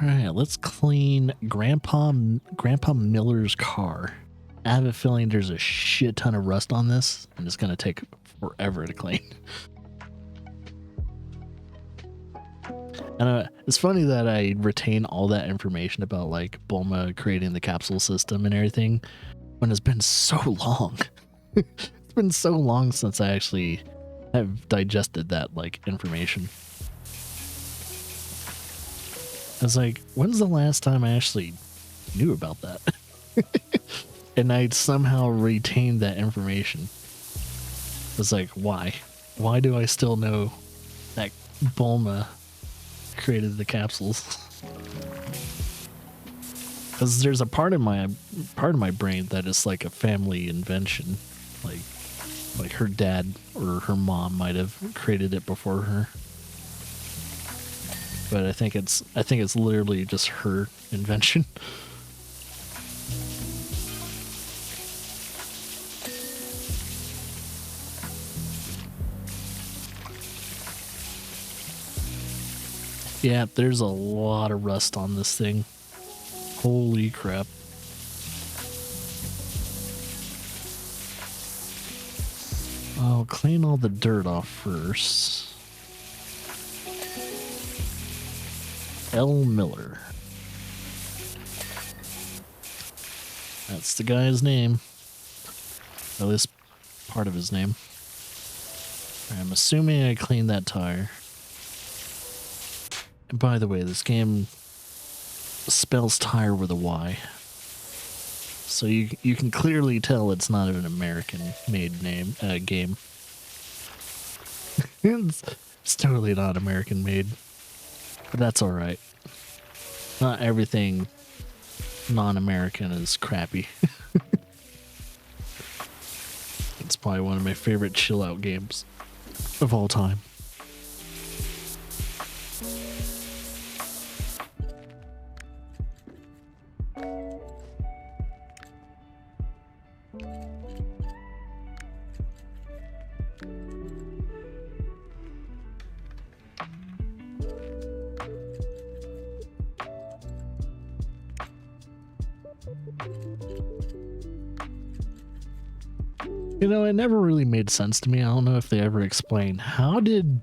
Alright, let's clean Grandpa Miller's car. I have a feeling there's a shit ton of rust on this, and it's gonna take forever to clean. And it's funny that I retain all that information about like Bulma creating the capsule system and everything when it's been so long. It's been so long since I actually have digested that like information. I was like, when's the last time I actually knew about that? And I somehow retained that information. It's like, why? Why do I still know that Bulma created the capsules? Because there's a part of my brain that is like a family invention, like her dad or her mom might have created it before her. But I think it's literally just her invention. Yeah, there's a lot of rust on this thing. Holy crap. I'll clean all the dirt off first. L. Miller. That's the guy's name. At least part of his name. I'm assuming I cleaned that tire. And by the way, this game spells tire with a Y. So you can clearly tell it's not an American-made game. It's totally not American-made. But that's alright. Not everything non-American is crappy. It's probably one of my favorite chill-out games of all time. You know, it never really made sense to me. I don't know if they ever explained how did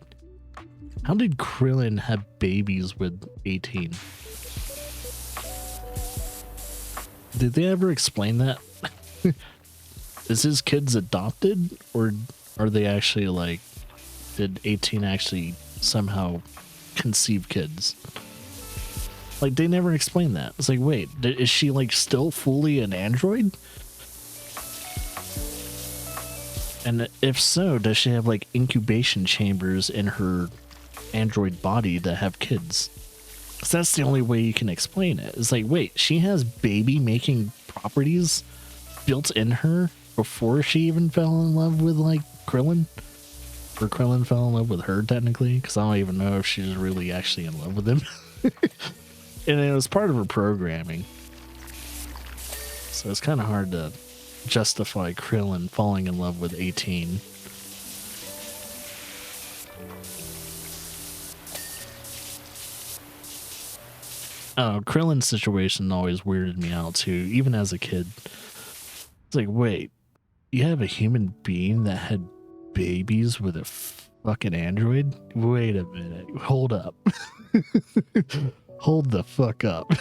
Krillin have babies with 18? Did they ever explain that? Is his kids adopted, or are they actually like, did 18 actually somehow conceive kids? Like, they never explained that. It's like, wait, is she like still fully an android? And if so, does she have like incubation chambers in her android body that have kids? Because that's the only way you can explain it. It's like, wait, she has baby making properties built in her before she even fell in love with like Krillin? Or Krillin fell in love with her technically? Because I don't even know if she was really actually in love with him. And it was part of her programming. So it's kind of hard to justify Krillin falling in love with 18. Oh, Krillin's situation always weirded me out too, even as a kid. It's like, wait, you have a human being that had babies with a fucking android? Wait a minute, hold up. Hold the fuck up.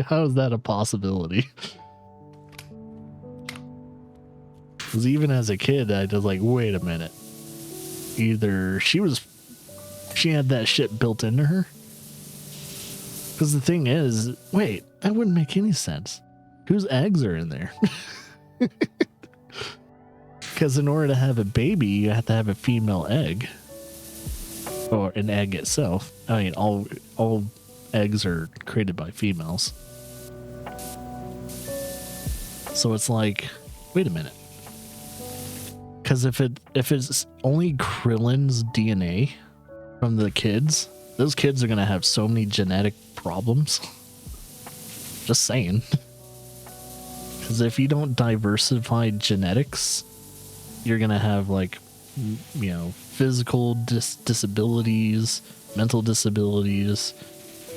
How is that a possibility? Because even as a kid, I was like, wait a minute. Either she had that shit built into her. Because the thing is, wait, that wouldn't make any sense. Whose eggs are in there? Because in order to have a baby, you have to have a female egg. Or an egg itself. I mean, all eggs are created by females. So it's like, wait a minute. Because if it's only Krillin's DNA from the kids, those kids are going to have so many genetic problems. Just saying. Because if you don't diversify genetics, you're going to have like, you know, physical disabilities, mental disabilities,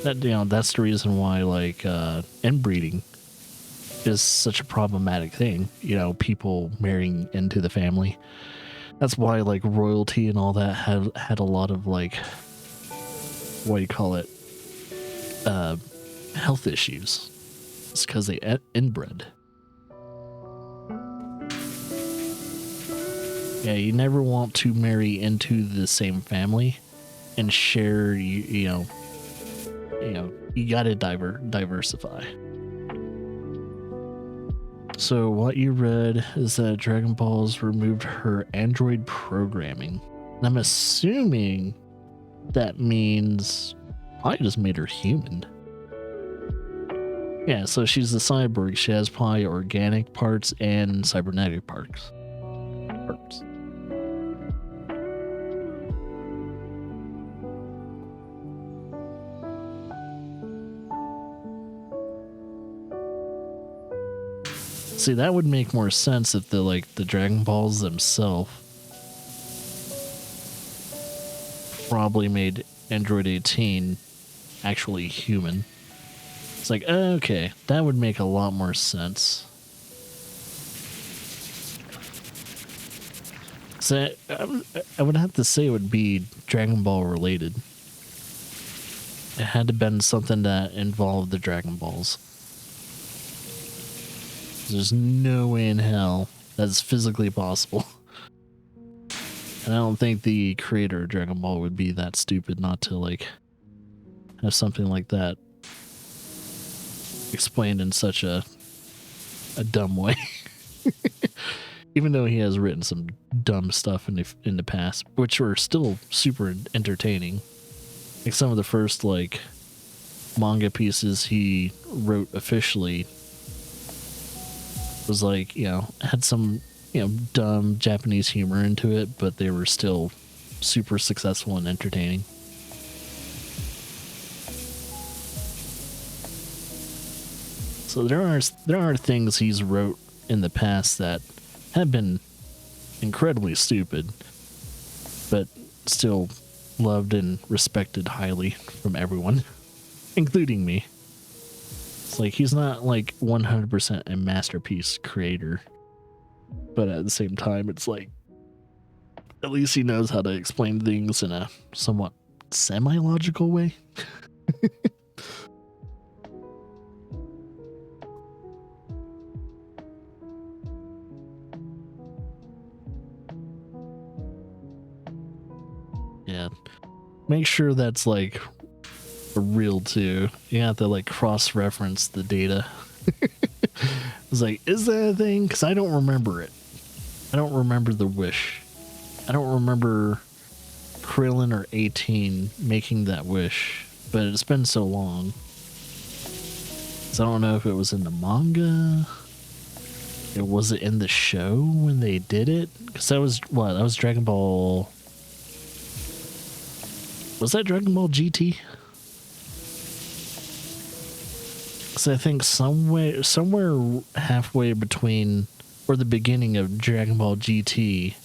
that's the reason why like inbreeding is such a problematic thing. People marrying into the family. That's why like royalty and all that had a lot of like, what do you call it, health issues. It's because they inbred. Yeah, you never want to marry into the same family and share. You gotta diversify. So what you read is that Dragon Ball's removed her android programming. And I'm assuming that means I just made her human. Yeah, so she's a cyborg. She has probably organic parts and cybernetic parts. See, that would make more sense if the Dragon Balls themselves probably made Android 18 actually human. It's like, okay, that would make a lot more sense. So I would have to say it would be Dragon Ball related. It had to have been something that involved the Dragon Balls. There's no way in hell that's physically possible. And I don't think the creator of Dragon Ball would be that stupid not to like have something like that explained in such a dumb way. Even though he has written some dumb stuff in the past, which were still super entertaining. Like some of the first like manga pieces he wrote officially was like, had some, dumb Japanese humor into it, but they were still super successful and entertaining. So there are things he's wrote in the past that have been incredibly stupid, but still loved and respected highly from everyone, including me. It's like he's not like 100% a masterpiece creator, but at the same time, it's like at least he knows how to explain things in a somewhat semi-logical way. Yeah, make sure that's like real too. You have to like cross-reference the data. It's like, is that a thing? Because I don't remember it. I don't remember the wish. I don't remember Krillin or 18 making that wish, but it's been so long. So I don't know if it was in the manga. Was it in the show when they did it? Because that was what? That was Dragon Ball. Was that Dragon Ball GT? Because I think somewhere halfway between, or the beginning of Dragon Ball GT,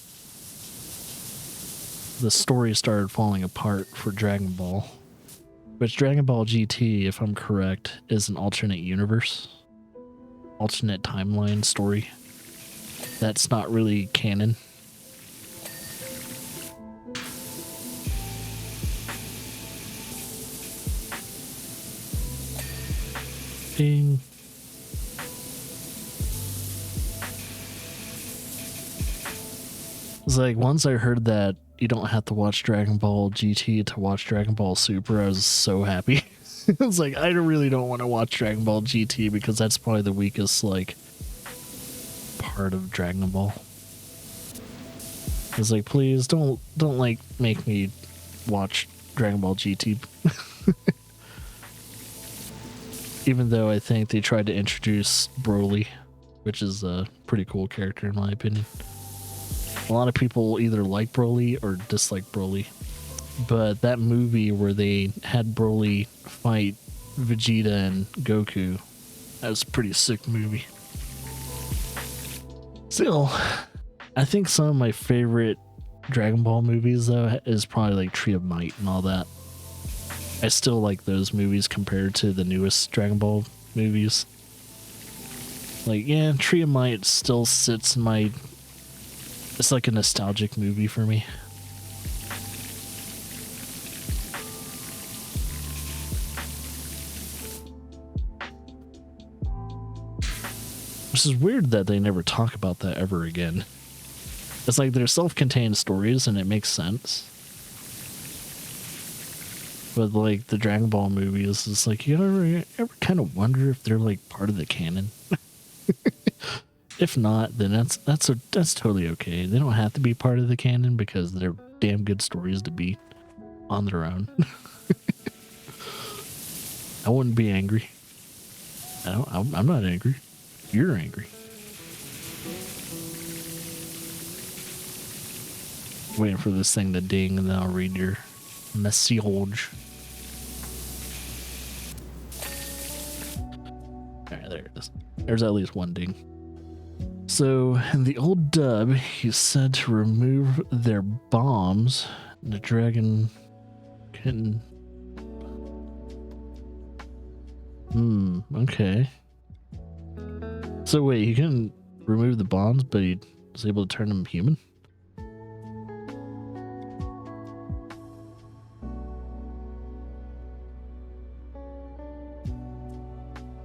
the story started falling apart for Dragon Ball. Which Dragon Ball GT, if I'm correct, is an alternate universe, alternate timeline story. That's not really canon. Ding. It's like once I heard that you don't have to watch Dragon Ball GT to watch Dragon Ball Super, I was so happy. I was like, I really don't want to watch Dragon Ball GT because that's probably the weakest like part of Dragon Ball. I was like, please don't like make me watch Dragon Ball GT. Even though I think they tried to introduce Broly, which is a pretty cool character in my opinion. A lot of people either like Broly or dislike Broly. But that movie where they had Broly fight Vegeta and Goku, that was a pretty sick movie. Still, I think some of my favorite Dragon Ball movies though is probably like Tree of Might and all that. I still like those movies compared to the newest Dragon Ball movies. Like, yeah, Tree of Might still sits in my... It's like a nostalgic movie for me. Which is weird that they never talk about that ever again. It's like they're self-contained stories and it makes sense. But like the Dragon Ball movies, it's like you ever kind of wonder if they're like part of the canon. If not, then that's totally okay. They don't have to be part of the canon because they're damn good stories to be on their own. I wouldn't be angry. I'm not angry. You're angry. Waiting for this thing to ding and then I'll read your message. Alright, there it is. There's at least one ding. So, in the old dub, he said to remove their bombs. The dragon can... okay. So wait, he couldn't remove the bombs, but he was able to turn them human?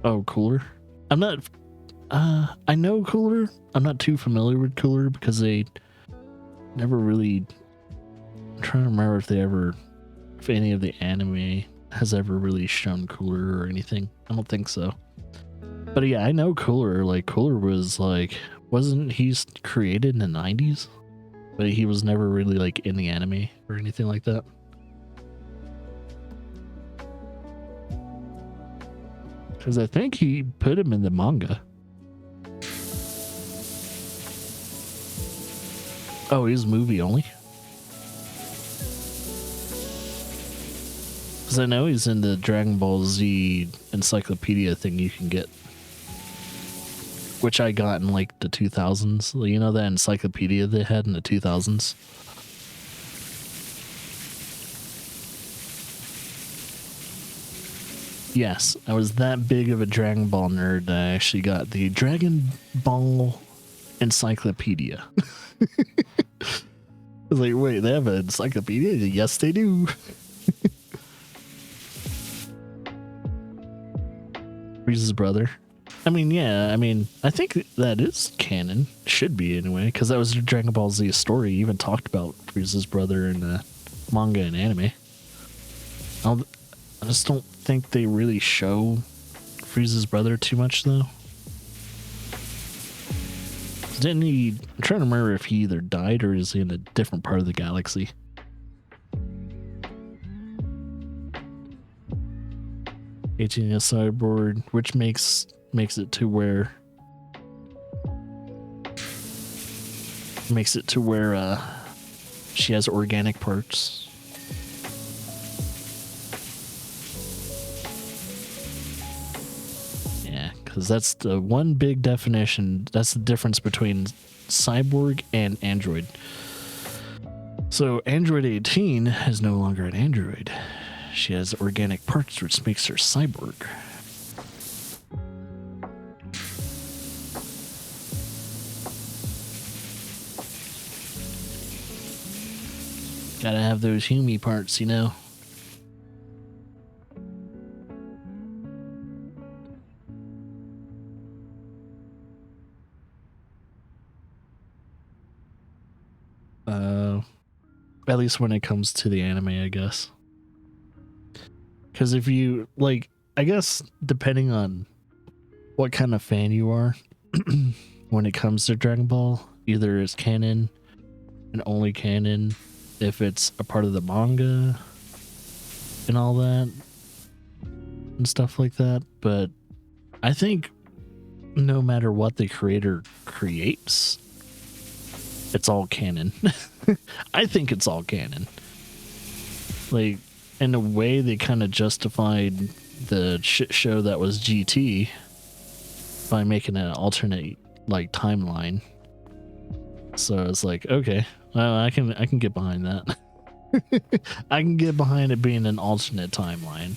Oh, Cooler? I'm not... I know Cooler. I'm not too familiar with Cooler because they never really... I'm trying to remember if any of the anime has ever really shown Cooler or anything. I don't think so. But yeah, I know Cooler. Like, Cooler was like... Wasn't he created in the 90s? But he was never really like in the anime or anything like that. Because I think he put him in the manga. Oh, he's movie only? Because I know he's in the Dragon Ball Z encyclopedia thing you can get. Which I got in like the 2000s. You know that encyclopedia they had in the 2000s? Yes, I was that big of a Dragon Ball nerd that I actually got the Dragon Ball Encyclopedia. I was like, wait, they have an encyclopedia? Yes, they do. Frieza's brother. I mean, yeah, I think that is canon. Should be, anyway, because that was Dragon Ball Z story. He even talked about Frieza's brother in the manga and anime. I just don't think they really show Frieza's brother too much, though. Didn't he... I'm trying to remember if he either died or is in a different part of the galaxy. Aging a cyborg, which makes it to where... Makes it to where she has organic parts. Because that's the one big definition. That's the difference between cyborg and android. So Android 18 is no longer an android. She has organic parts, which makes her cyborg. Gotta have those humy parts, you know. At least when it comes to the anime, I guess. Because if you, like, I guess depending on what kind of fan you are, when it comes to Dragon Ball, either it's canon and only canon, if it's a part of the manga and all that and stuff like that. But I think no matter what the creator creates, it's all canon. I think it's all canon. Like, in a way, they kind of justified the shit show that was GT by making an alternate, like, timeline. So it's like, okay, well, I can get behind that. I can get behind it being an alternate timeline.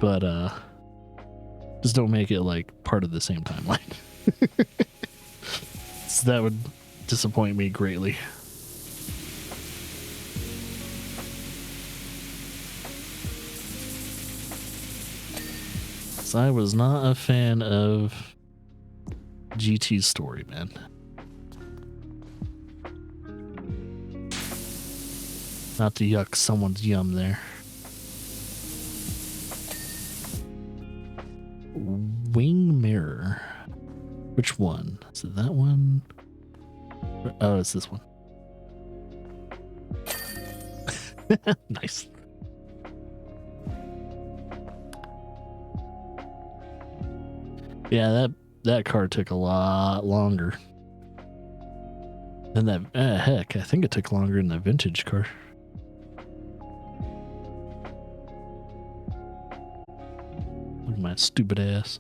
But just don't make it like part of the same timeline. So that would disappoint me greatly. So I was not a fan of GT's story, man. Not to yuck someone's yum there. Wing mirror. Which one? Is it that one? Oh, it's this one. Nice. Yeah, that car took a lot longer. And that, heck, I think it took longer than the vintage car. Look at my stupid ass.